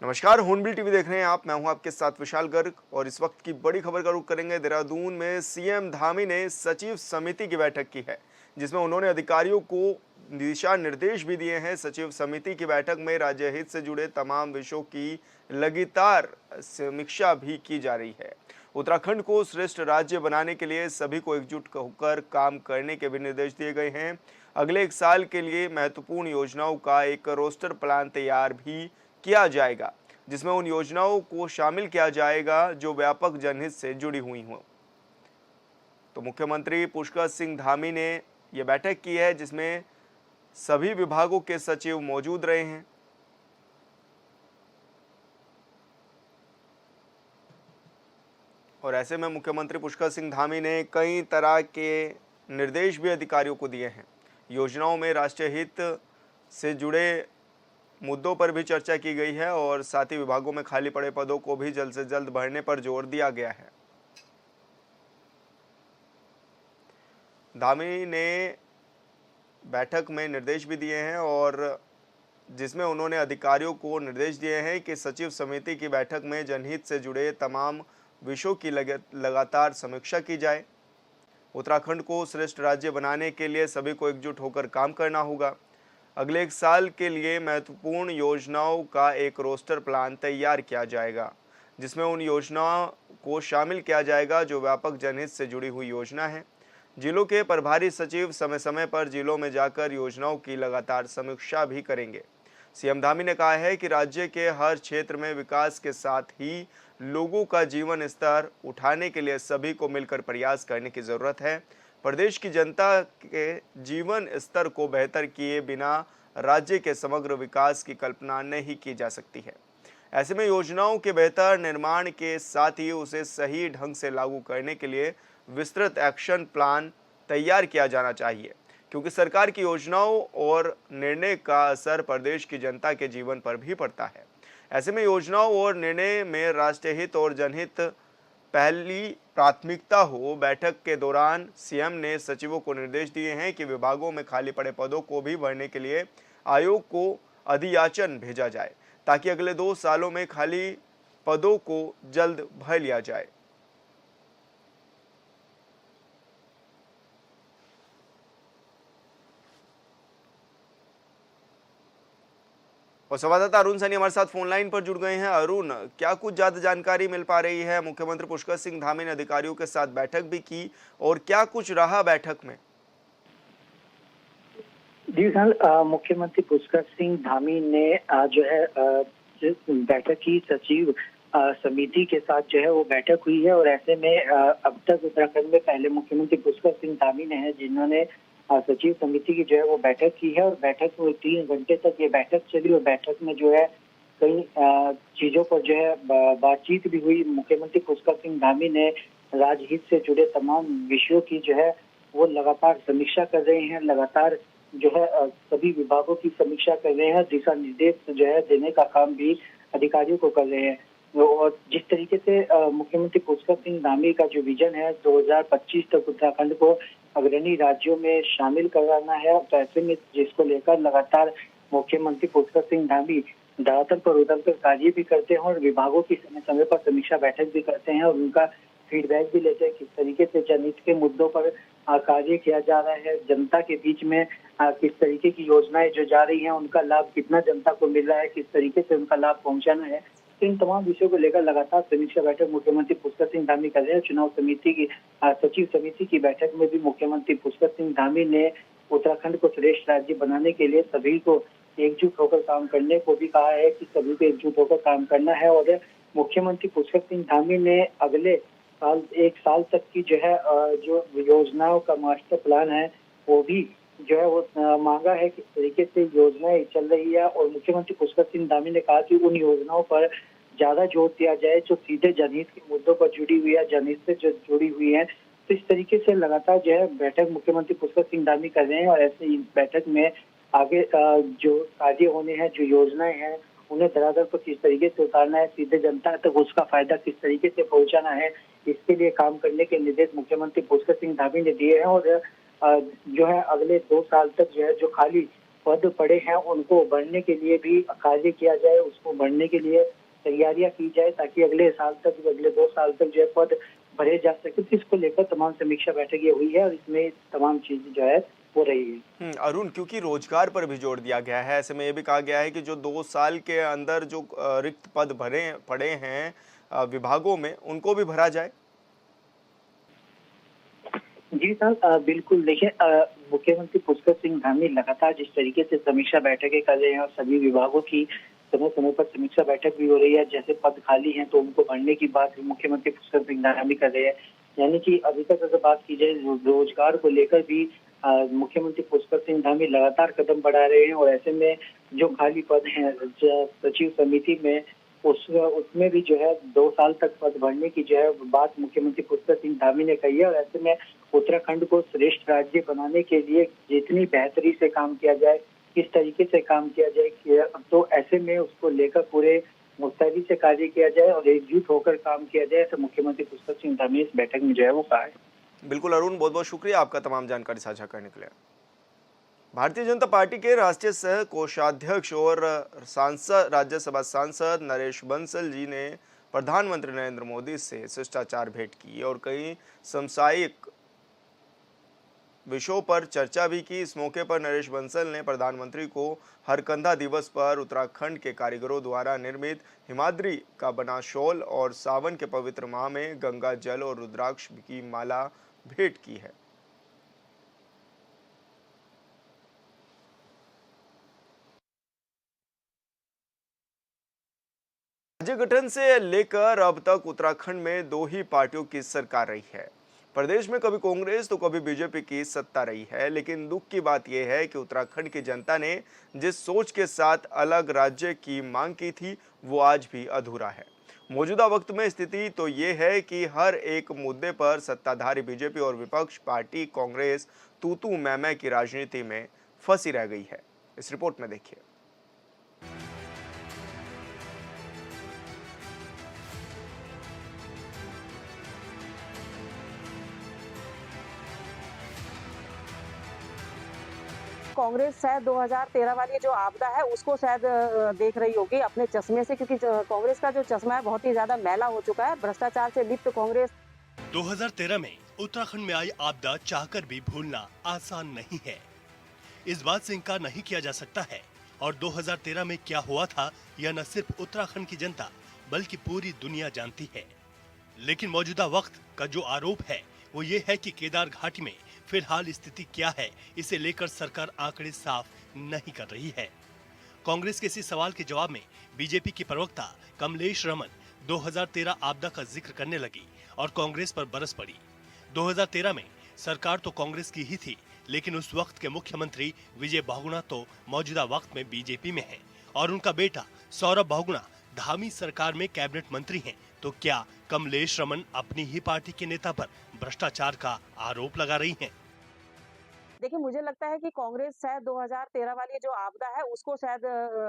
नमस्कार, hornbill TV देख रहे हैं आप। मैं हूं आपके साथ विशाल गर्ग और इस वक्त की बड़ी खबर का रुख करेंगे। देहरादून में सीएम धामी ने सचिव समिति की बैठक की है, जिसमें उन्होंने अधिकारियों को दिशा निर्देश भी दिए हैं। सचिव समिति की बैठक में राज्य हित से जुड़े तमाम विषयों की लगातार समीक्षा भी की जा रही है। उत्तराखंड को श्रेष्ठ राज्य बनाने के लिए सभी को एकजुट होकर काम करने के भी निर्देश दिए गए हैं। अगले 1 साल के लिए महत्वपूर्ण योजनाओं का एक रोस्टर प्लान तैयार भी किया जाएगा, जिसमें उन योजनाओं को शामिल किया जाएगा जो व्यापक जनहित से जुड़ी हुई हों। तो मुख्यमंत्री पुष्कर सिंह धामी ने यह बैठक की है, जिसमें सभी विभागों के सचिव मौजूद रहे हैं। और ऐसे में मुख्यमंत्री पुष्कर सिंह धामी ने कई तरह के निर्देश भी अधिकारियों को दिए हैं। योजनाओं में राष्ट्रीय हित से जुड़े मुद्दों पर भी चर्चा की गई है और साथ ही विभागों में खाली पड़े पदों को भी जल्द से जल्द भरने पर जोर दिया गया है। धामी ने बैठक में निर्देश भी दिए हैं और जिसमें उन्होंने अधिकारियों को निर्देश दिए हैं कि सचिव समिति की बैठक में जनहित से जुड़े तमाम विषयों की लगातार समीक्षा की जाए। उत्तराखंड को श्रेष्ठ राज्य बनाने के लिए सभी को एकजुट होकर काम करना होगा। अगले 1 साल के लिए महत्वपूर्ण योजनाओं का एक रोस्टर प्लान तैयार किया जाएगा, जिसमें उन योजनाओं को शामिल किया जाएगा जो व्यापक जनहित से जुड़ी हुई योजना है। जिलों के प्रभारी सचिव समय समय पर जिलों में जाकर योजनाओं की लगातार समीक्षा भी करेंगे। सीएम धामी ने कहा है कि राज्य के हर क्षेत्र में विकास के साथ ही लोगों का जीवन स्तर उठाने के लिए सभी को मिलकर प्रयास करने की जरूरत है। प्रदेश की जनता के जीवन स्तर को बेहतर किए बिना राज्य के समग्र विकास की कल्पना नहीं की जा सकती है। ऐसे में योजनाओं के बेहतर निर्माण के साथ ही उसे सही ढंग से लागू करने के लिए विस्तृत एक्शन प्लान तैयार किया जाना चाहिए, क्योंकि सरकार की योजनाओं और निर्णय का असर प्रदेश की जनता के जीवन पर भी पड़ता है। ऐसे में योजनाओं और निर्णय में राष्ट्रीय हित और जनहित पहली प्राथमिकता हो। बैठक के दौरान सीएम ने सचिवों को निर्देश दिए हैं कि विभागों में खाली पड़े पदों को भी भरने के लिए आयोग को अधियाचन भेजा जाए, ताकि अगले 2 सालों में खाली पदों को जल्द भर लिया जाए। और संवाददाता अरुण सैनी हमारे साथ फोन लाइन पर जुड़ गए हैं। अरुण, क्या कुछ ज्यादा जानकारी मिल पा रही है? मुख्यमंत्री पुष्कर सिंह धामी ने अधिकारियों के साथ बैठक भी की और क्या कुछ रहा बैठक में? जी सर, मुख्यमंत्री पुष्कर सिंह धामी ने जो है बैठक की सचिव समिति के साथ जो है वो बैठक हुई है। और ऐसे में अब तक उत्तराखंड में पहले मुख्यमंत्री पुष्कर सिंह धामी ने है जिन्होंने सचिव समिति की जो है वो बैठक की है। और बैठक में 3 घंटे तक ये बैठक चली और बैठक में जो है कई चीजों पर जो है बातचीत भी हुई। मुख्यमंत्री पुष्कर सिंह धामी ने राजहित से जुड़े तमाम विषयों की जो है वो लगातार समीक्षा कर रहे हैं। लगातार जो है सभी विभागों की समीक्षा कर रहे हैं। दिशा निर्देश जो है देने का काम भी अधिकारियों को कर रहे हैं। और जिस तरीके से मुख्यमंत्री पुष्कर सिंह धामी का जो विजन है 2025 तक उत्तराखंड को अग्रणी राज्यों में शामिल कराना है, तो ऐसे में जिसको लेकर लगातार मुख्यमंत्री पुष्कर सिंह धामी धरातल पर उतरकर कार्य भी करते हैं और विभागों की समय समय पर समीक्षा बैठक भी करते हैं और उनका फीडबैक भी लेते हैं किस तरीके से जनहित के मुद्दों पर कार्य किया जा रहा है, जनता के बीच में किस तरीके की योजनाएं जो जा रही हैं उनका लाभ कितना जनता को मिल रहा है, किस तरीके से उनका लाभ पहुंचाना है। इन तमाम विषयों को लेकर लगातार समीक्षा बैठक मुख्यमंत्री पुष्कर सिंह धामी कर रहे हैं। चुनाव समिति की सचिव समिति की बैठक में भी मुख्यमंत्री पुष्कर सिंह धामी ने उत्तराखंड को श्रेष्ठ राज्य बनाने के लिए सभी को एकजुट होकर काम करने को भी कहा है कि सभी को एकजुट होकर काम करना है। और मुख्यमंत्री पुष्कर सिंह धामी ने अगले साल 1 साल तक की जो है जो योजनाओं का मास्टर प्लान है वो भी जो है वो मांगा है किस तरीके से योजनाएं चल रही है। और मुख्यमंत्री पुष्कर सिंह धामी ने कहा कि उन योजनाओं पर ज्यादा जोर दिया जाए जो सीधे जनहित के मुद्दों पर जुड़ी हुई है, जनहित से जो जुड़ी हुई है। तो इस तरीके से लगातार जो है बैठक मुख्यमंत्री पुष्कर सिंह धामी कर रहे हैं। और ऐसे इस बैठक में आगे जो कार्य होने हैं, जो योजनाएं हैं, उन्हें धरातल पर किस तरीके से उतारना है, सीधे जनता तक उसका फायदा किस तरीके से पहुंचाना है, इसके लिए काम करने के निर्देश मुख्यमंत्री पुष्कर सिंह धामी ने दिए हैं। और जो है अगले 2 साल तक जो है जो खाली पद पड़े हैं उनको भरने के लिए भी कार्य किया जाए, उसको भरने के लिए तैयारियां की जाए ताकि अगले साल तक, अगले 2 साल तक जो है पद भरे जा सके। तो इसको लेकर तमाम समीक्षा बैठकें हुई है और इसमें तमाम चीजें जो है हो रही है। अरुण, क्योंकि रोजगार पर भी जोर दिया गया है, ऐसे में ये भी कहा गया है कि जो 2 साल के अंदर जो रिक्त पद भरे पड़े हैं विभागों में, उनको भी भरा जाए। जी सर, बिल्कुल देखिए, मुख्यमंत्री पुष्कर सिंह धामी लगातार जिस तरीके से समीक्षा बैठकें कर रहे हैं और सभी विभागों की समय समय पर समीक्षा बैठक भी हो रही है, जैसे पद खाली हैं तो उनको भरने की बात भी मुख्यमंत्री पुष्कर सिंह धामी कर रहे हैं। यानी कि अभी तक अगर बात की जाए रोजगार को लेकर भी मुख्यमंत्री पुष्कर सिंह धामी लगातार कदम बढ़ा रहे हैं और ऐसे में जो खाली पद हैं सचिव समिति में उसमें भी जो है 2 साल तक पद भरने की जो है बात मुख्यमंत्री पुष्कर सिंह धामी ने कही है। और ऐसे में उत्तराखंड को श्रेष्ठ राज्य बनाने के लिए जितनी बेहतरी से काम किया जाए, किस तरीके से काम किया जाए, तो ऐसे में उसको लेकर पूरे मुस्तैदी से कार्य किया जाए और एकजुट होकर काम किया जाए, तो मुख्यमंत्री पुष्कर सिंह धामी इस बैठक में जो है वो कहा है। बिल्कुल अरुण, बहुत बहुत शुक्रिया आपका तमाम जानकारी साझा करने के लिए। भारतीय जनता पार्टी के राष्ट्रीय सह कोषाध्यक्ष और सांसद, राज्यसभा सांसद नरेश बंसल जी ने प्रधानमंत्री नरेंद्र मोदी से शिष्टाचार भेंट की और कई समसामयिक विषयों पर चर्चा भी की। इस मौके पर नरेश बंसल ने प्रधानमंत्री को हरकंधा दिवस पर उत्तराखंड के कारीगरों द्वारा निर्मित हिमाद्री का बना शॉल और सावन के पवित्र माह में गंगा जल और रुद्राक्ष की माला भेंट की है। राज्य गठन से लेकर अब तक उत्तराखंड में 2 ही पार्टियों की सरकार रही है। प्रदेश में कभी कांग्रेस तो कभी बीजेपी की सत्ता रही है, लेकिन दुख की बात यह है कि उत्तराखंड की जनता ने जिस सोच के साथ अलग राज्य की मांग की थी, वो आज भी अधूरा है। मौजूदा वक्त में स्थिति तो ये है कि हर एक मुद्दे पर सत्ताधारी बीजेपी और विपक्ष पार्टी कांग्रेस तू मैं की राजनीति में फंसी रह गई है। इस रिपोर्ट में देखिए। कांग्रेस शायद 2013 वाली जो आपदा है उसको शायद देख रही होगी अपने चश्मे से, क्योंकि कांग्रेस का जो चश्मा है बहुत ही ज्यादा मैला हो चुका है। भ्रष्टाचार से लिप्त कांग्रेस 2013 में उत्तराखंड में आई आपदा चाहकर भी भूलना आसान नहीं है। इस बात से इनकार नहीं किया जा सकता है। और 2013 में क्या हुआ था यह न सिर्फ उत्तराखंड की जनता बल्कि पूरी दुनिया जानती है। लेकिन मौजूदा वक्त का जो आरोप है वो ये है कि केदार घाटी में फिलहाल स्थिति क्या है, इसे लेकर सरकार आंकड़े साफ नहीं कर रही है। कांग्रेस के इसी सवाल के जवाब में बीजेपी की प्रवक्ता कमलेश रमन 2013 आपदा का जिक्र करने लगी और कांग्रेस पर बरस पड़ी। 2013 में सरकार तो कांग्रेस की ही थी, लेकिन उस वक्त के मुख्यमंत्री विजय बहुगुणा तो मौजूदा वक्त में बीजेपी में है और उनका बेटा सौरभ बहुगुणा धामी सरकार में कैबिनेट मंत्री हैं। तो क्या कमलेश रमन अपनी ही पार्टी के नेता पर भ्रष्टाचार का आरोप लगा रही हैं? देखिए, मुझे लगता है कि कांग्रेस शायद 2013 वाली जो आपदा है उसको शायद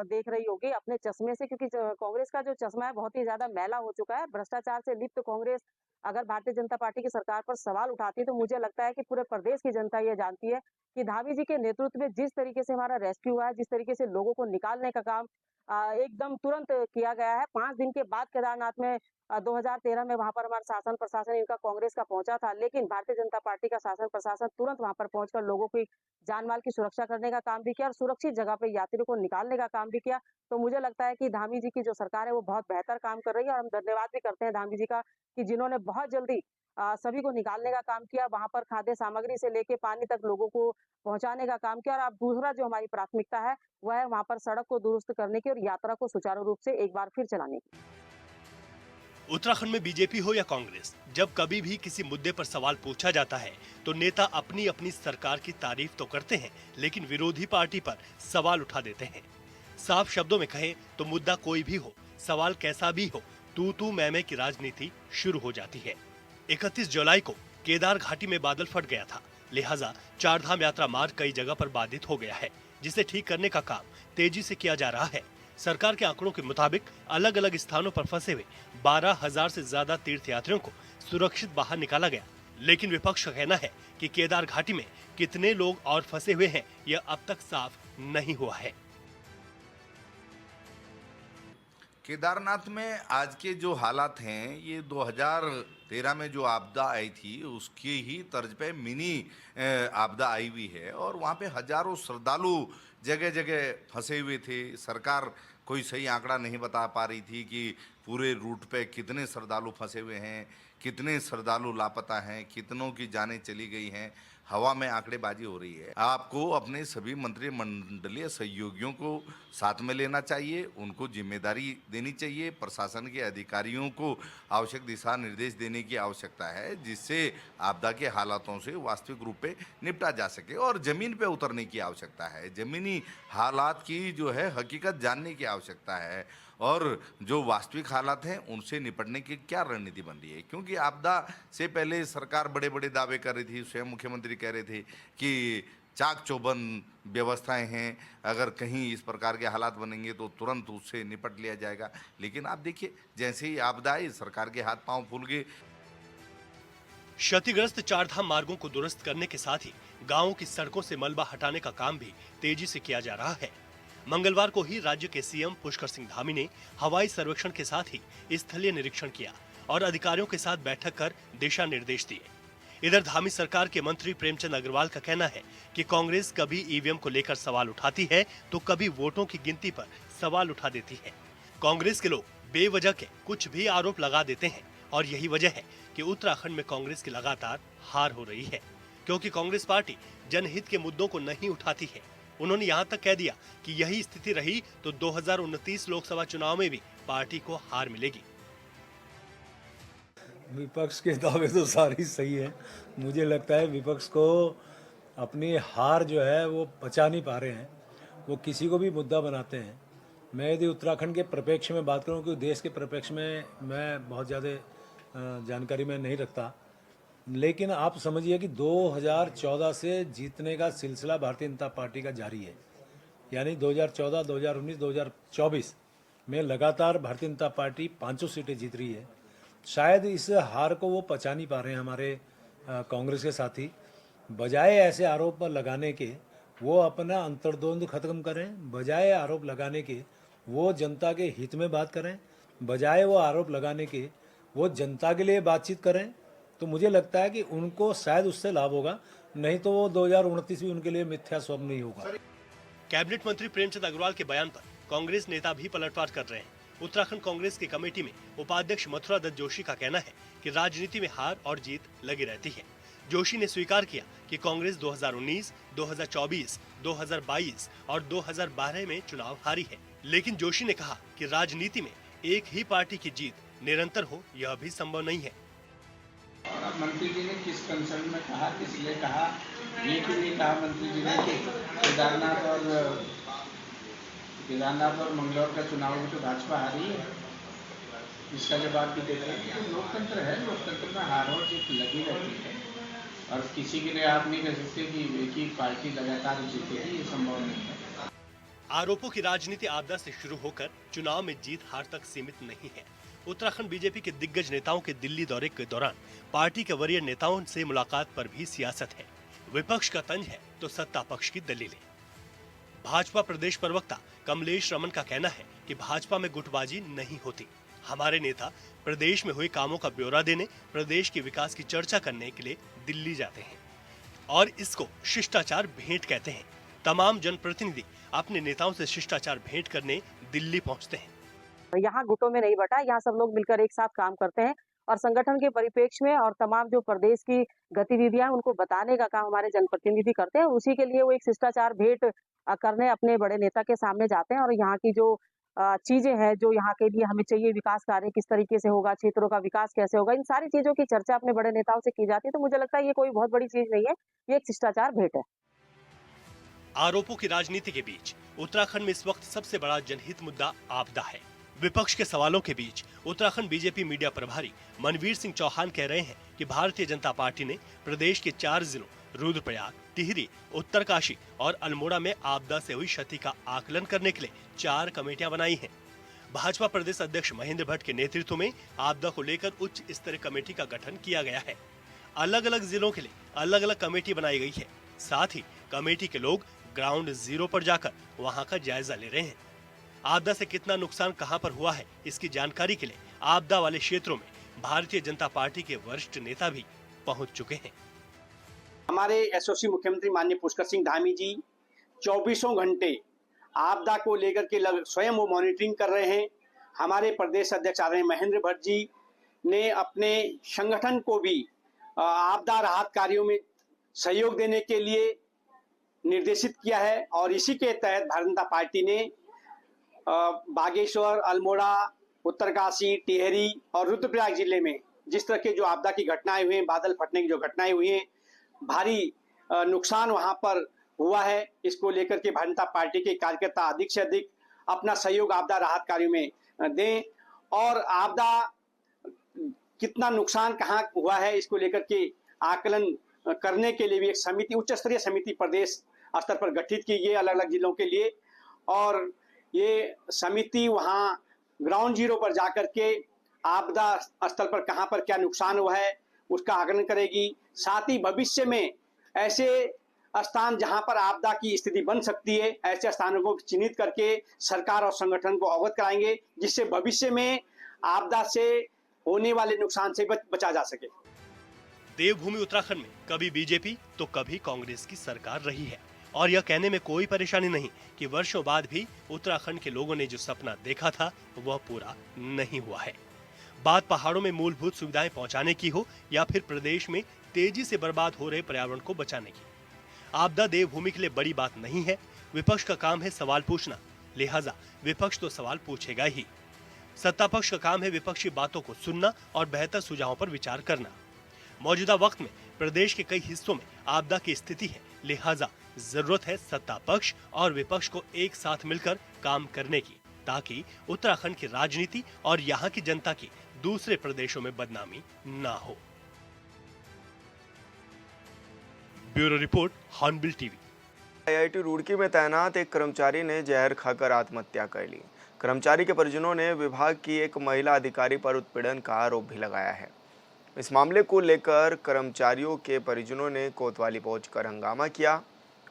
देख रही होगी अपने चश्मे से, क्योंकि कांग्रेस का जो चश्मा है बहुत ही ज्यादा मैला हो चुका है। भ्रष्टाचार से लिप्त कांग्रेस अगर भारतीय जनता पार्टी की सरकार पर सवाल उठाती है तो मुझे लगता है कि पूरे प्रदेश की जनता ये जानती है कि धामी जी के नेतृत्व में जिस तरीके से हमारा रेस्क्यू हुआ है, जिस तरीके से लोगों को निकालने का काम एकदम तुरंत किया गया है। 5 दिन के बाद केदारनाथ में 2013 में वहां पर हमारा शासन प्रशासन इनका कांग्रेस का पहुंचा था, लेकिन भारतीय जनता पार्टी का शासन प्रशासन तुरंत वहां पर पहुंचकर लोगों की जान माल की सुरक्षा करने का काम भी किया और सुरक्षित जगह पर यात्रियों को निकालने का काम भी किया। तो मुझे लगता है कि धामी जी की जो सरकार है वो बहुत बेहतर काम कर रही है और हम धन्यवाद भी करते हैं धामी जी का कि जिन्होंने बहुत जल्दी सभी को निकालने का काम किया, वहां पर खाद्य सामग्री से लेके पानी तक लोगों को पहुंचाने का काम किया। और अब दूसरा जो हमारी प्राथमिकता है वह है वहां पर सड़क को दुरुस्त करने की और यात्रा को सुचारू रूप से एक बार फिर चलाने की। उत्तराखंड में बीजेपी हो या कांग्रेस, जब कभी भी किसी मुद्दे पर सवाल पूछा जाता है तो नेता अपनी अपनी सरकार की तारीफ तो करते हैं, लेकिन विरोधी पार्टी पर सवाल उठा देते हैं। साफ शब्दों में कहें तो मुद्दा कोई भी हो, सवाल कैसा भी हो, तू मैं की राजनीति शुरू हो जाती है। 31 जुलाई को केदार घाटी में बादल फट गया था, लिहाजा चारधाम यात्रा मार्ग कई जगह पर बाधित हो गया है, जिसे ठीक करने का काम तेजी से किया जा रहा है। सरकार के आंकड़ों के मुताबिक अलग अलग स्थानों पर फंसे हुए 12,000 से ज्यादा तीर्थ यात्रियों को सुरक्षित बाहर निकाला गया। लेकिन विपक्ष का कहना है कि केदार घाटी में कितने लोग और फंसे हुए हैं यह अब तक साफ नहीं हुआ है। केदारनाथ में आज के जो हालात हैं, ये 2013 में जो आपदा आई थी उसकी ही तर्ज पे मिनी आपदा आई हुई है और वहाँ पे हजारों श्रद्धालु जगह जगह फंसे हुए थे। सरकार कोई सही आंकड़ा नहीं बता पा रही थी कि पूरे रूट पे कितने श्रद्धालु फंसे हुए हैं, कितने श्रद्धालु लापता हैं, कितनों की जानें चली गई हैं। हवा में आंकड़ेबाजी हो रही है। आपको अपने सभी मंत्रिमंडलीय सहयोगियों को साथ में लेना चाहिए, उनको जिम्मेदारी देनी चाहिए, प्रशासन के अधिकारियों को आवश्यक दिशा निर्देश देने की आवश्यकता है, जिससे आपदा के हालातों से वास्तविक रूप पे निपटा जा सके और ज़मीन पे उतरने की आवश्यकता है। ज़मीनी हालात की जो है हकीकत जानने की आवश्यकता है और जो वास्तविक हालात हैं उनसे निपटने की क्या रणनीति बन रही है। क्योंकि आपदा से पहले सरकार बड़े बड़े दावे कर रही थी, स्वयं मुख्यमंत्री कह रहे थे कि चाक चौबंद व्यवस्थाएं हैं, अगर कहीं इस प्रकार के हालात बनेंगे तो तुरंत उससे निपट लिया जाएगा। लेकिन आप देखिए, जैसे ही आपदा आई सरकार के हाथ पांव फूल गए। क्षतिग्रस्त चारधाम मार्गों को दुरुस्त करने के साथ ही गांवों की सड़कों से मलबा हटाने का काम भी तेजी से किया जा रहा है। मंगलवार को ही राज्य के सीएम पुष्कर सिंह धामी ने हवाई सर्वेक्षण के साथ ही स्थलीय निरीक्षण किया और अधिकारियों के साथ बैठक कर दिशा निर्देश दिए। इधर धामी सरकार के मंत्री प्रेमचंद अग्रवाल का कहना है कि कांग्रेस कभी ईवीएम को लेकर सवाल उठाती है तो कभी वोटों की गिनती पर सवाल उठा देती है। कांग्रेस के लोग बेवजह के कुछ भी आरोप लगा देते हैं और यही वजह है कि उत्तराखंड में कांग्रेस की लगातार हार हो रही है, क्योंकि कांग्रेस पार्टी जनहित के मुद्दों को नहीं उठाती है। उन्होंने यहां तक कह दिया कि यही स्थिति रही तो 2029 लोकसभा चुनाव में भी पार्टी को हार मिलेगी। विपक्ष के दावे तो सारी सही है। मुझे लगता है विपक्ष को अपनी हार जो है वो पचा नहीं पा रहे हैं, वो किसी को भी मुद्दा बनाते हैं। मैं यदि उत्तराखंड के परिप्रेक्ष्य में बात करूं, क्योंकि देश के परिप्रेक्ष्य में मैं बहुत ज़्यादा जानकारी में नहीं रखता, लेकिन आप समझिए कि 2014 से जीतने का सिलसिला भारतीय जनता पार्टी का जारी है। यानी 2014, 2019, 2024 में लगातार भारतीय जनता पार्टी 500 सीटें जीत रही है। शायद इस हार को वो पचा नहीं पा रहे हैं हमारे कांग्रेस के साथी। बजाय ऐसे आरोप लगाने के वो अपना अंतर्द्वंद खत्म करें, बजाय आरोप लगाने के वो जनता के हित में बात करें, बजाय वो आरोप लगाने के वो जनता के लिए बातचीत करें, तो मुझे लगता है कि उनको शायद उससे लाभ होगा, नहीं तो वो 2029 भी उनके लिए मिथ्या स्वप्न नहीं होगा। कैबिनेट मंत्री प्रेमचंद अग्रवाल के बयान पर कांग्रेस नेता भी पलटवार कर रहे हैं। उत्तराखंड कांग्रेस की कमेटी में उपाध्यक्ष मथुरा दत्त जोशी का कहना है कि राजनीति में हार और जीत लगी रहती है। जोशी ने स्वीकार किया कि कांग्रेस 2019, 2024, 2022 और 2012 में चुनाव हारी है, लेकिन जोशी ने कहा कि राजनीति में एक ही पार्टी की जीत निरंतर हो यह भी संभव नहीं है। मंत्री जी ने किस कंसर्न में कहा, किस लिए कहा, ये क्यों नहीं कहा मंत्री जी ने कि केदारनाथ और मंगलौर का चुनाव में तो भाजपा हारी है, इसका जवाब भी देते हैं। तो लोकतंत्र है, लोकतंत्र में हार और जीत लगी रहती है और किसी के लिए आप नहीं कह सकते कि एक ही पार्टी लगातार जीतेगी, ये संभव नहीं है। आरोपों की राजनीति आपदा से शुरू होकर चुनाव में जीत हार तक सीमित नहीं है। उत्तराखंड बीजेपी के दिग्गज नेताओं के दिल्ली दौरे के दौरान पार्टी के वरीय नेताओं से मुलाकात पर भी सियासत है। विपक्ष का तंज है तो सत्ता पक्ष की दलीलें। भाजपा प्रदेश प्रवक्ता कमलेश रमन का कहना है कि भाजपा में गुटबाजी नहीं होती। हमारे नेता प्रदेश में हुए कामों का ब्यौरा देने, प्रदेश के विकास की चर्चा करने के लिए दिल्ली जाते हैं और इसको शिष्टाचार भेंट कहते हैं। तमाम जनप्रतिनिधि अपने नेताओं से शिष्टाचार भेंट करने दिल्ली पहुंचते हैं। यहाँ गुटों में नहीं बटा, यहाँ सब लोग मिलकर एक साथ काम करते हैं और संगठन के परिप्रेक्ष्य में और तमाम जो प्रदेश की गतिविधियां उनको बताने का काम हमारे जनप्रतिनिधि करते हैं। उसी के लिए वो एक शिष्टाचार भेंट करने अपने बड़े नेता के सामने जाते हैं और यहाँ की जो चीजें हैं, जो यहाँ के लिए हमें चाहिए, विकास कार्य किस तरीके से होगा, क्षेत्रों का विकास कैसे होगा, इन सारी चीजों की चर्चा अपने बड़े नेताओं से की जाती है। तो मुझे लगता है ये कोई बहुत बड़ी चीज नहीं है, ये एक शिष्टाचार भेंट है। आरोपों की राजनीति के बीच उत्तराखंड में इस वक्त सबसे बड़ा जनहित मुद्दा आपदा है। विपक्ष के सवालों के बीच उत्तराखंड बीजेपी मीडिया प्रभारी मनवीर सिंह चौहान कह रहे हैं कि भारतीय जनता पार्टी ने प्रदेश के 4 जिलों रुद्रप्रयाग, टिहरी, उत्तरकाशी और अल्मोड़ा में आपदा से हुई क्षति का आकलन करने के लिए 4 कमेटियां बनाई हैं। भाजपा प्रदेश अध्यक्ष महेंद्र भट्ट के नेतृत्व में आपदा को लेकर उच्च स्तरीय कमेटी का गठन किया गया है। अलग अलग जिलों के लिए अलग अलग कमेटी बनाई गई है। साथ ही कमेटी के लोग ग्राउंड जीरो पर जाकर वहां का जायजा ले रहे हैं। आपदा से कितना नुकसान कहां पर हुआ है, इसकी जानकारी के लिए आपदा वाले क्षेत्रों में भारतीय जनता पार्टी के वरिष्ठ नेता भी पहुंच चुके हैं। हमारे एसओसी मुख्यमंत्री माननीय पुष्कर सिंह धामी जी 24 घंटे आपदा को लेकर के स्वयं वो मॉनिटरिंग कर रहे हैं। हमारे प्रदेश अध्यक्ष आदरणीय महेंद्र भट्ट जी ने अपने संगठन को भी आपदा राहत कार्यों में सहयोग देने के लिए निर्देशित किया है और इसी के तहत भारतीय जनता पार्टी ने बागेश्वर, अल्मोड़ा, उत्तरकाशी, टिहरी और रुद्रप्रयाग जिले में जिस तरह के जो आपदा की घटनाएं हुई हैं, बादल फटने की जो घटनाएं हुई हैं, भारी नुकसान वहां पर हुआ है। इसको लेकर के भारतीय जनता पार्टी के कार्यकर्ता अधिक से अधिक अपना सहयोग आपदा राहत कार्यों में दें और आपदा कितना नुकसान कहाँ हुआ है इसको लेकर के आकलन करने के लिए भी एक समिति, उच्च स्तरीय समिति प्रदेश स्तर पर गठित की गई अलग अलग जिलों के लिए और ये समिति वहाँ ग्राउंड जीरो पर जाकर के आपदा स्थल पर कहाँ पर क्या नुकसान हुआ है उसका आकलन करेगी। साथ ही भविष्य में ऐसे स्थान जहां पर आपदा की स्थिति बन सकती है, ऐसे स्थानों को चिन्हित करके सरकार और संगठन को अवगत कराएंगे जिससे भविष्य में आपदा से होने वाले नुकसान से बचा जा सके। देवभूमि उत्तराखंड में कभी बीजेपी तो कभी कांग्रेस की सरकार रही है और यह कहने में कोई परेशानी नहीं कि वर्षों बाद भी उत्तराखंड के लोगों ने जो सपना देखा था वह पूरा नहीं हुआ है। बात पहाड़ों में मूलभूत सुविधाएं पहुंचाने की हो या फिर प्रदेश में तेजी से बर्बाद हो रहे पर्यावरण को बचाने की, आपदा देवभूमि के लिए बड़ी बात नहीं है। विपक्ष का काम है सवाल पूछना, लिहाजा विपक्ष तो सवाल पूछेगा ही। सत्ता पक्ष का काम है विपक्षी बातों को सुनना और बेहतर सुझावों पर विचार करना। मौजूदा वक्त में प्रदेश के कई हिस्सों में आपदा की स्थिति है, लिहाजा जरूरत है सत्ता पक्ष और विपक्ष को एक साथ मिलकर काम करने की, ताकि उत्तराखंड की राजनीति और यहाँ की जनता की दूसरे प्रदेशों में बदनामी ना हो। Bureau report, hornbill TV. IIT Roorkee में तैनात एक कर्मचारी ने जहर खाकर आत्महत्या कर ली। कर्मचारी के परिजनों ने विभाग की एक महिला अधिकारी पर उत्पीड़न का आरोप भी लगाया है। इस मामले को लेकर कर्मचारियों के परिजनों ने कोतवाली पहुंचकर हंगामा किया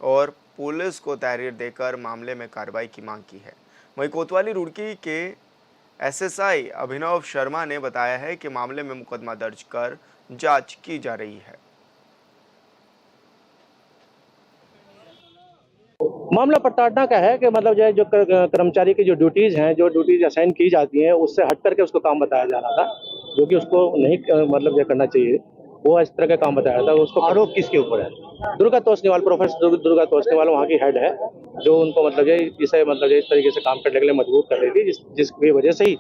और पुलिस को तहरीर देकर मामले में कार्रवाई की मांग की है। वहीं कोतवाली रुड़की के एसएसआई अभिनव शर्मा ने बताया है कि मामले में मुकदमा दर्ज कर जांच की जा रही है। मामला प्रताड़ना का है कि मतलब जो कर्मचारी की जो ड्यूटीज हैं, जो ड्यूटीज असाइन की जाती हैं, उससे हट करके उसको काम बताया जा रहा था, जो कि उसको नहीं मतलब ये करना चाहिए। वो इस तरह का काम बताया था। उसको आरोप किसके ऊपर है? दुर्गा तोषनीवाल, प्रोफेसर दुर्गा तोषनीवाल वहाँ की हेड है, जो उनको मतलब इसे मतलब इस तरीके से काम करने के लिए मजबूर कर रही थी, जिसकी वजह से ही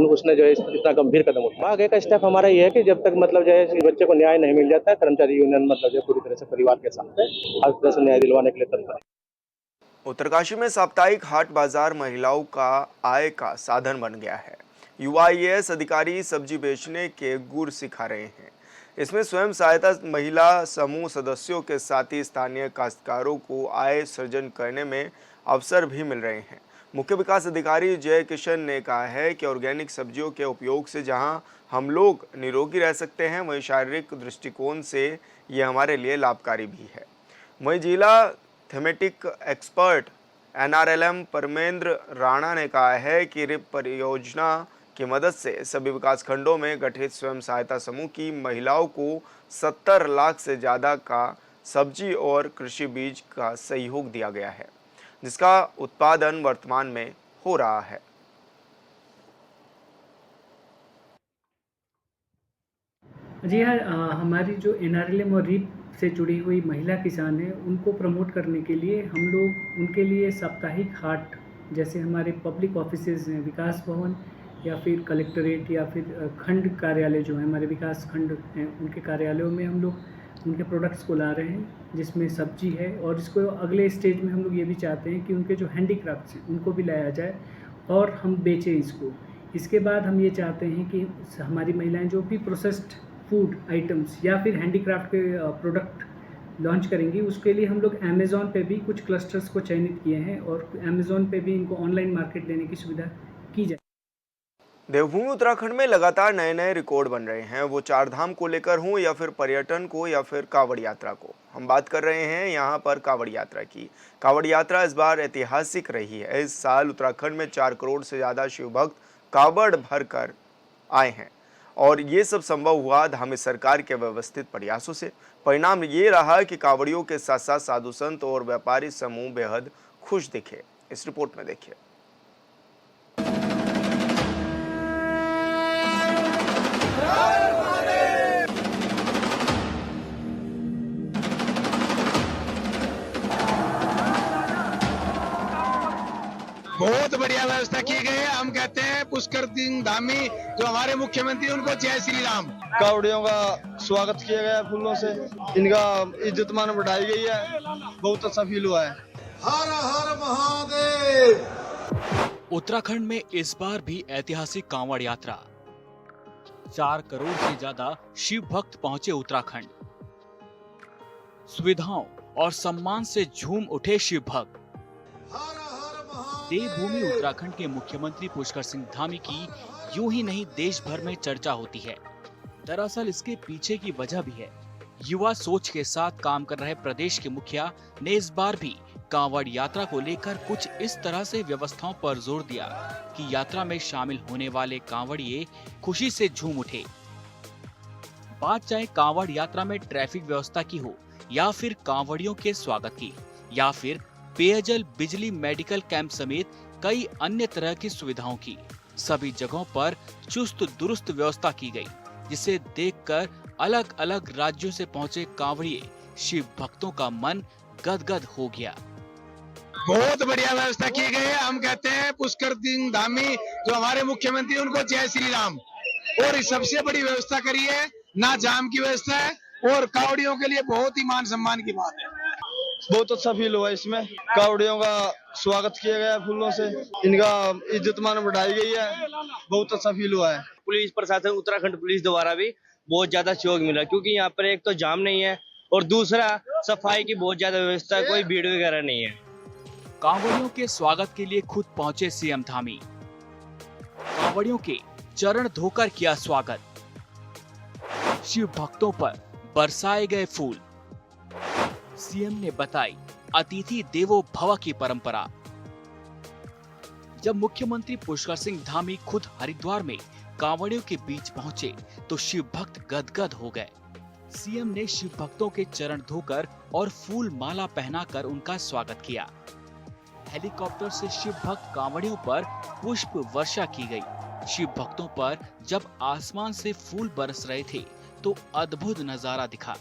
उसने जो है इतना गंभीर कदम उठाया। आगे का स्टेप हमारा ये है कि जब तक मतलब जो है इस बच्चे को न्याय नहीं मिल जाता है, कर्मचारी यूनियन मतलब जो पूरी तरह से परिवार के साथ हर तरह से न्याय दिलवाने के लिए तत्पर है। उत्तरकाशी में साप्ताहिक हाट बाजार महिलाओं का आय का साधन बन गया है। युवा आईएएस अधिकारी सब्जी बेचने के गुर सिखा रहे हैं। इसमें स्वयं सहायता महिला समूह सदस्यों के साथ ही स्थानीय काश्तकारों को आय सृजन करने में अवसर भी मिल रहे हैं। मुख्य विकास अधिकारी जय किशन ने कहा है कि ऑर्गेनिक सब्जियों के उपयोग से जहां हम लोग निरोगी रह सकते हैं, वहीं शारीरिक दृष्टिकोण से ये हमारे लिए लाभकारी भी है। वहीं जिला thematic expert NRLM Parmendra Rana ने कहा है कि रिप परियोजना की मदद से सभी विकास खंडों में गठित स्वयं सहायता समूह की महिलाओं को 70 लाख से ज़्यादा का सब्जी और कृषि बीज का सहयोग दिया गया है, जिसका उत्पादन वर्तमान में हो रहा है। जी हाँ, हमारी जो NRLM और रिप से जुड़ी हुई महिला किसान हैं, उनको प्रमोट करने के लिए हम लोग उनके लिए साप्ताहिक हाट, जैसे हमारे पब्लिक ऑफिसेज हैं, विकास भवन या फिर कलेक्ट्रेट या फिर खंड कार्यालय जो है हमारे विकास खंड हैं, उनके कार्यालयों में हम लोग उनके प्रोडक्ट्स को ला रहे हैं, जिसमें सब्जी है। और इसको अगले स्टेज में हम लोग ये भी चाहते हैं कि उनके जो हैंडीक्राफ्ट्स हैं उनको भी लाया जाए और हम बेचें इसको। इसके बाद हम ये चाहते हैं कि हमारी महिलाएं जो भी प्रोसेस्ड फूड आइटम्स या फिर हैंडीक्राफ्ट के प्रोडक्ट लॉन्च करेंगी, उसके लिए हम लोग अमेज़ॉन पे भी कुछ क्लस्टर्स को चयनित किए हैं और अमेज़ॉन पे भी इनको ऑनलाइन मार्केट देने की सुविधा की जाए। देवभूमि उत्तराखंड में लगातार नए नए रिकॉर्ड बन रहे हैं, वो चार धाम को लेकर हों या फिर पर्यटन को या फिर कांवड़ यात्रा को। हम बात कर रहे हैं यहाँ पर कांवड़ यात्रा की। कांवड़ यात्रा इस बार ऐतिहासिक रही है। इस साल उत्तराखंड में 4 करोड़ से ज़्यादा शिव भक्त कांवड़ भर कर आए हैं और ये सब संभव हुआ धामी सरकार के व्यवस्थित प्रयासों से। परिणाम ये रहा कि कांवड़ियों के साथ साथ साधु संत और व्यापारी समूह बेहद खुश दिखे। इस रिपोर्ट में देखिए। बहुत बढ़िया व्यवस्था की गई है। हम कहते हैं पुष्कर सिंह धामी जो हमारे मुख्यमंत्री, उनको जय श्री राम। कावड़ियों का स्वागत किया गया फूलों से, इनका इज्जत मान बढ़ाई गई है, बहुत अच्छा फील हुआ है। हर हर महादेव। उत्तराखंड में इस बार भी ऐतिहासिक कांवड़ यात्रा। 4 करोड़ से ज्यादा शिव भक्त पहुंचे उत्तराखंड। सुविधाओं और सम्मान से झूम उठे शिव भक्त। देवभूमि उत्तराखंड के मुख्यमंत्री पुष्कर सिंह धामी की यूं ही नहीं देश भर में चर्चा होती है। दरअसल इसके पीछे की वजह भी है। युवा सोच के साथ काम कर रहे प्रदेश के मुखिया ने इस बार भी कांवड़ यात्रा को लेकर कुछ इस तरह से व्यवस्थाओं पर जोर दिया कि यात्रा में शामिल होने वाले कांवड़िए खुशी से झूम उठे। बात चाहे कांवड़ यात्रा में ट्रैफिक व्यवस्था की हो या फिर कांवड़ियों के स्वागत की या फिर पेयजल, बिजली, मेडिकल कैंप समेत कई अन्य तरह की सुविधाओं की, सभी जगहों पर चुस्त दुरुस्त व्यवस्था की गई, जिसे देखकर अलग अलग राज्यों से पहुंचे कांवड़िए शिव भक्तों का मन गदगद हो गया। बहुत बढ़िया व्यवस्था की गई है। हम कहते हैं पुष्कर सिंह धामी जो हमारे मुख्यमंत्री, उनको जय श्री राम। और सबसे बड़ी व्यवस्था करी है, ना जाम की व्यवस्था है और कावड़ियों के लिए बहुत ही मान सम्मान की बात है। बहुत अच्छा फील हुआ इसमें। कावड़ियों का स्वागत किया गया फूलों से, इनका इज्जत मान बढ़ाई गई है, बहुत अच्छा फील हुआ है। पुलिस प्रशासन, उत्तराखंड पुलिस द्वारा भी बहुत ज्यादा सहयोग मिला, क्योंकि यहाँ पर एक तो जाम नहीं है और दूसरा सफाई की बहुत ज्यादा व्यवस्था है, कोई भीड़ वगैरह नहीं है। कांवड़ियों के स्वागत के लिए खुद पहुंचे सीएम धामी। कांवड़ियों के चरण धोकर किया स्वागत। शिव भक्तों पर बरसाए गए फूल। सीएम ने बताई अतिथि देवो भव की परंपरा। जब मुख्यमंत्री पुष्कर सिंह धामी खुद हरिद्वार में कांवड़ियों के बीच पहुंचे तो शिव भक्त गदगद हो गए। सीएम ने शिव भक्तों के चरण धोकर और फूल माला पहनाकर उनका स्वागत किया। हेलीकॉप्टर से शिव भक्त कांवड़ियों पर पुष्प वर्षा की गई। शिव भक्तों पर जब आसमान से फूल बरस रहे थे तो अद्भुत नजारा दिखा।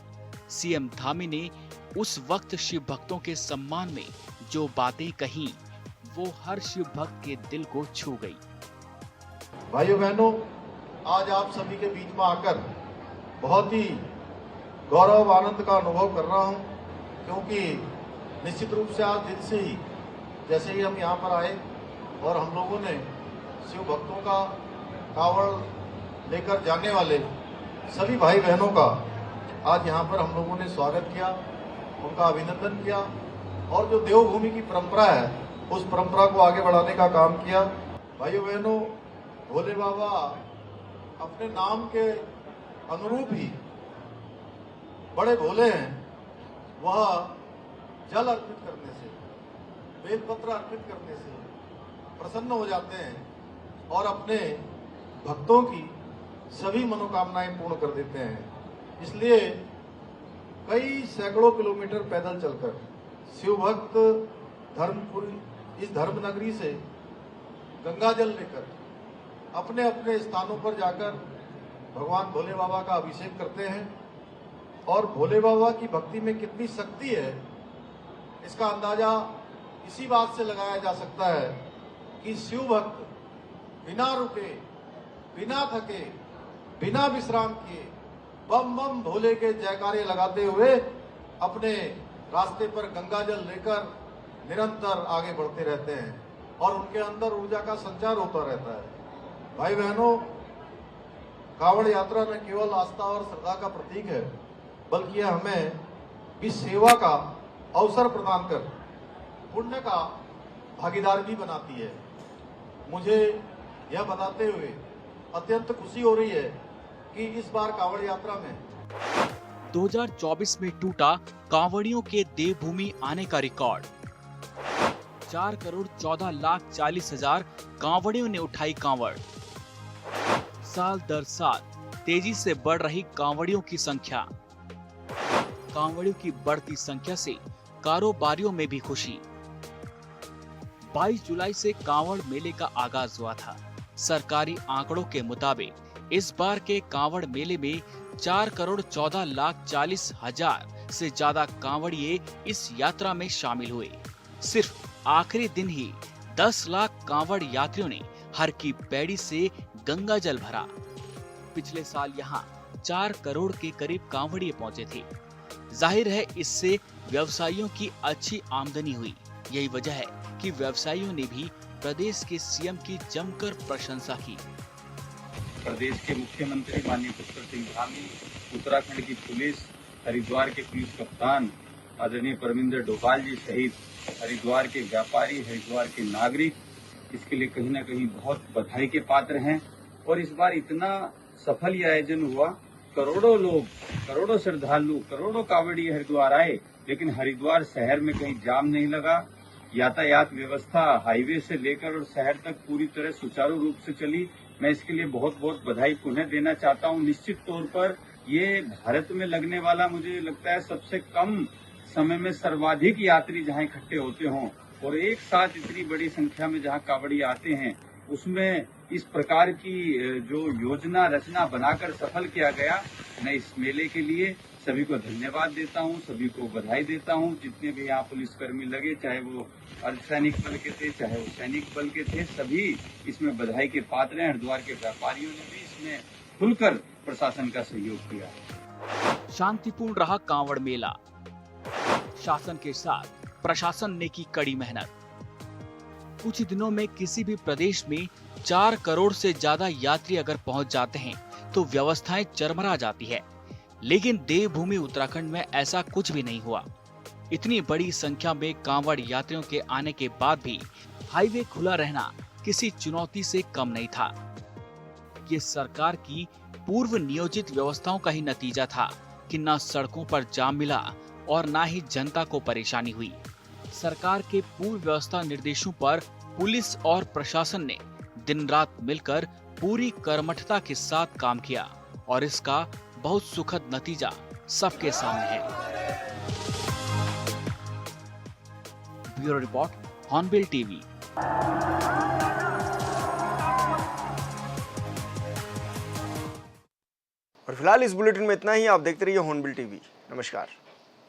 सीएम धामी ने उस वक्त शिव भक्तों के सम्मान में जो बातें कही वो हर शिव भक्त के दिल को छू गई। भाइयों बहनों, आज आप सभी के बीच में आकर बहुत ही गौरव आनंद का अनुभव कर रहा हूं, क्योंकि निश्चित रूप से आज दिन से ही जैसे ही हम यहाँ पर आए और हम लोगों ने शिव भक्तों का कांवड़ लेकर जाने वाले सभी भाई बहनों का आज यहाँ पर हम लोगों ने स्वागत किया, उनका अभिनंदन किया और जो देवभूमि की परंपरा है उस परंपरा को आगे बढ़ाने का काम किया। भाइयों बहनों, भोले बाबा अपने नाम के अनुरूप ही बड़े भोले हैं। वह जल अर्पित करने से, बेलपत्र अर्पित करने से प्रसन्न हो जाते हैं और अपने भक्तों की सभी मनोकामनाएं पूर्ण कर देते हैं। इसलिए कई सैकड़ों किलोमीटर पैदल चलकर शिव भक्त धर्मपुरी इस धर्म नगरी से गंगा जल लेकर अपने अपने स्थानों पर जाकर भगवान भोले बाबा का अभिषेक करते हैं। और भोले बाबा की भक्ति में कितनी शक्ति है इसका अंदाजा इसी बात से लगाया जा सकता है कि शिव भक्त बिना रुके, बिना थके, बिना विश्राम किए बम बम भोले के जयकारे लगाते हुए अपने रास्ते पर गंगा जल लेकर निरंतर आगे बढ़ते रहते हैं और उनके अंदर ऊर्जा का संचार होता रहता है। भाई बहनों, कांवड़ यात्रा न केवल आस्था और श्रद्धा का प्रतीक है, बल्कि यह हमें भी सेवा का अवसर प्रदान कर पुण्य का भागीदार भी बनाती है। मुझे यह बताते हुए अत्यंत खुशी हो रही है कि इस बार कांवड़ यात्रा में 2024 में टूटा कांवड़ियों के देवभूमि आने का रिकॉर्ड। 4,14,40,000 कांवड़ियों ने उठाई कांवड़। साल दर साल तेजी से बढ़ रही कांवड़ियों की संख्या। कांवड़ियों की बढ़ती संख्या से कारोबारियों में भी खुशी। 22 जुलाई से कांवड़ मेले का आगाज हुआ था। सरकारी आंकड़ों के मुताबिक इस बार के कांवड़ मेले में 4,14,40,000 से ज्यादा कांवड़िए इस यात्रा में शामिल हुए। सिर्फ आखिरी दिन ही 10 लाख कांवड़ यात्रियों ने हर की पैड़ी से गंगा जल भरा। पिछले साल यहाँ 4 करोड़ के करीब कांवड़िए पहुंचे थे। जाहिर है इससे व्यवसायियों की अच्छी आमदनी हुई। यही वजह है कि व्यवसायियों ने भी प्रदेश के सीएम की जमकर प्रशंसा की। प्रदेश के मुख्यमंत्री माननीय पुष्कर सिंह धामी, उत्तराखंड की पुलिस, हरिद्वार के पुलिस कप्तान आदरणीय परमिंदर डोभाल जी सहित हरिद्वार के व्यापारी, हरिद्वार के नागरिक इसके लिए कहीं न कहीं बहुत बधाई के पात्र हैं। और इस बार इतना सफल ये आयोजन हुआ, करोड़ों लोग, करोड़ों श्रद्धालु, करोड़ों कांवड़िए हरिद्वार आए, लेकिन हरिद्वार शहर में कहीं जाम नहीं लगा। यातायात व्यवस्था हाईवे से लेकर और शहर तक पूरी तरह सुचारू रूप से चली। मैं इसके लिए बहुत बहुत बधाई पुनः देना चाहता हूं। निश्चित तौर पर ये भारत में लगने वाला, मुझे लगता है, सबसे कम समय में सर्वाधिक यात्री जहां इकट्ठे होते हों और एक साथ इतनी बड़ी संख्या में जहां कांवड़िए आते हैं, उसमें इस प्रकार की जो योजना रचना बनाकर सफल किया गया। मैं इस मेले के लिए सभी को धन्यवाद देता हूं, सभी को बधाई देता हूं। जितने भी यहाँ पुलिसकर्मी लगे, चाहे वो अर्धसैनिक बल के थे, चाहे वो सैनिक बल के थे, सभी इसमें बधाई के पात्र हैं। हरिद्वार के व्यापारियों ने भी इसमें खुलकर प्रशासन का सहयोग किया। शांतिपूर्ण रहा कांवड़ मेला। शासन के साथ प्रशासन ने की कड़ी मेहनत। कुछ दिनों में किसी भी प्रदेश में 4 करोड़ से ज्यादा यात्री अगर पहुंच जाते हैं तो व्यवस्थाएं चरमरा जाती है। लेकिन देवभूमि उत्तराखंड में ऐसा कुछ भी नहीं हुआ। इतनी बड़ी संख्या में कांवड़ यात्रियों के आने के बाद भी हाईवे खुला रहना किसी चुनौती से कम नहीं था। ये सरकार की पूर्व नियोजित व्यवस्थाओं का ही नतीजा था कि न सड़कों पर जाम मिला और न ही जनता को परेशानी हुई। सरकार के पूर्व व्यवस्था निर्देशों पर पुलिस और प्रशासन ने दिन रात मिलकर पूरी कर्मठता के साथ काम किया और इसका बहुत सुखद नतीजा सबके सामने है। Bureau report, hornbill TV. और फिलहाल इस बुलेटिन में इतना ही। आप देखते रहिए हॉर्नबिल टीवी। नमस्कार।